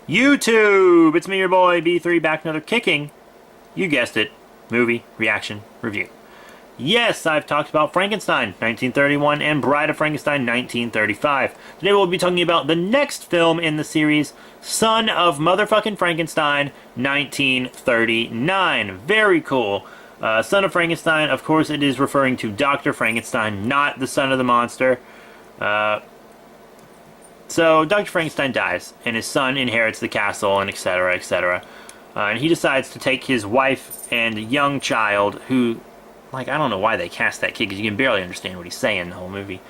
YouTube! It's me, your boy, B3, back another kicking, you guessed it, movie reaction review. Yes, I've talked about Frankenstein, 1931, and Bride of Frankenstein, 1935. Today we'll be talking about the next film in the series, Son of Motherfucking Frankenstein, 1939. Very cool. Son of Frankenstein, of course it is referring to Dr. Frankenstein, not the son of the monster. So Dr. Frankenstein dies, and his son inherits the castle, and etc., etc. And he decides to take his wife and young child, who, like, I don't know why they cast that kid, because you can barely understand what he's saying the whole movie.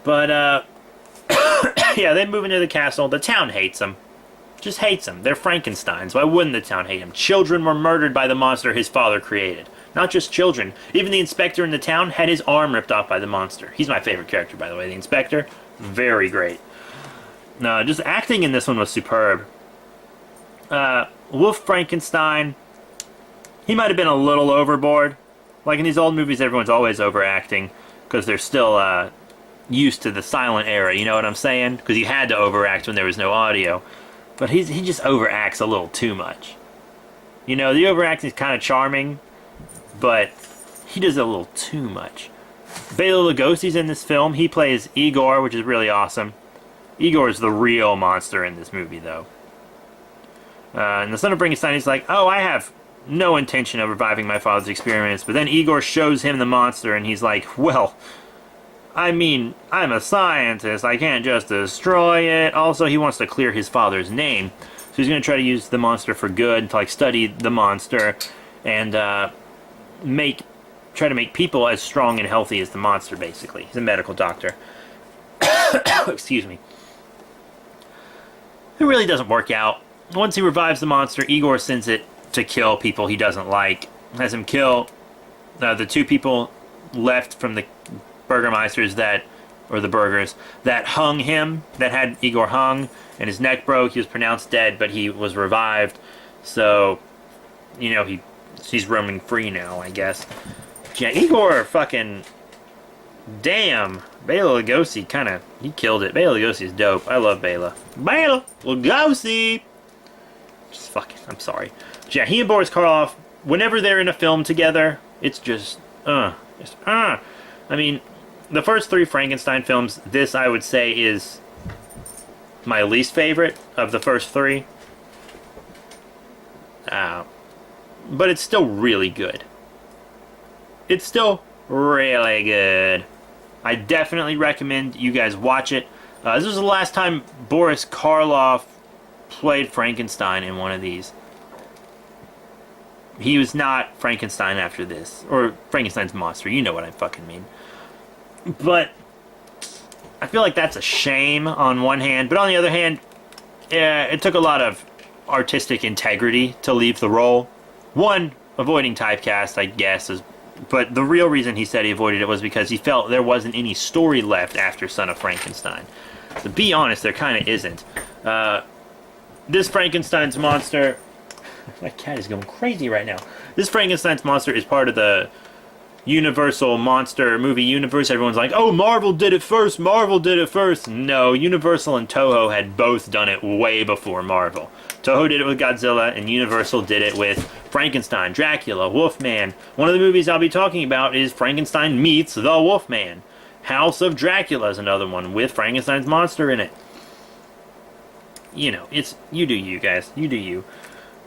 But, yeah, they move into the castle. The town hates them. Just hates them. They're Frankensteins. Why wouldn't the town hate them? Children were murdered by the monster his father created. Not just children. Even the inspector in the town had his arm ripped off by the monster. He's my favorite character, by the way. The inspector, very great. Just acting in this one was superb. Wolf Frankenstein, he might have been a little overboard. Like in these old movies, everyone's always overacting because they're still used to the silent era, you know what I'm saying? Because you had to overact when there was no audio. But he just overacts a little too much. You know, the overacting is kind of charming, but he does it a little too much. Bela Lugosi's in this film. He plays Igor, which is really awesome. Igor is the real monster in this movie, though. And the son of Frankenstein is like, oh, I have no intention of reviving my father's experiments. But then Igor shows him the monster, and he's like, well, I mean, I'm a scientist. I can't just destroy it. Also, he wants to clear his father's name. So he's going to try to use the monster for good, to like study the monster, and try to make people as strong and healthy as the monster, basically. He's a medical doctor. Excuse me. It really doesn't work out. Once he revives the monster, Igor sends it to kill people he doesn't like. Has him kill the two people left from the burgermeisters the burgers, that hung him, that had Igor hung, and his neck broke. He was pronounced dead, but he was revived. So, you know, he's roaming free now, I guess. Yeah, Igor fucking... Damn. Bela Lugosi he killed it. Bela Lugosi is dope. I love Bela. Bela Lugosi! Just fucking, I'm sorry. Yeah, he and Boris Karloff, whenever they're in a film together, it's just, I mean, the first three Frankenstein films, this I would say is my least favorite of the first three. But it's still really good. It's still really good. I definitely recommend you guys watch it. This was the last time Boris Karloff played Frankenstein in one of these. He was not Frankenstein after this. Or Frankenstein's monster. You know what I fucking mean. But I feel like that's a shame on one hand. But on the other hand, it took a lot of artistic integrity to leave the role. One, avoiding typecast, I guess, but the real reason he said he avoided it was because he felt there wasn't any story left after Son of Frankenstein. To be honest, there kind of isn't. This Frankenstein's monster... My cat is going crazy right now. This Frankenstein's monster is part of the Universal monster movie universe. Everyone's like, oh, Marvel did it first, Marvel did it first. No, Universal and Toho had both done it way before Marvel. Toho did it with Godzilla, and Universal did it with Frankenstein, Dracula, Wolfman. One of the movies I'll be talking about is Frankenstein meets the Wolfman. House of Dracula is another one with Frankenstein's monster in it. You know, you do you, guys. You do you.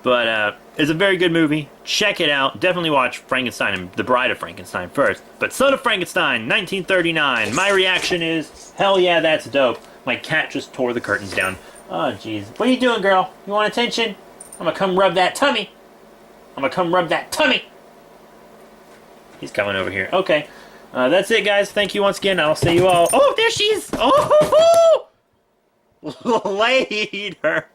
But it's a very good movie. Check it out. Definitely watch Frankenstein and The Bride of Frankenstein first. But Son of Frankenstein, 1939. My reaction is, hell yeah, that's dope. My cat just tore the curtains down. Oh, jeez. What are you doing, girl? You want attention? I'm gonna come rub that tummy. I'm gonna come rub that tummy. He's coming over here. Okay. That's it, guys. Thank you once again. I'll see you all. Oh, there she is. Oh, later.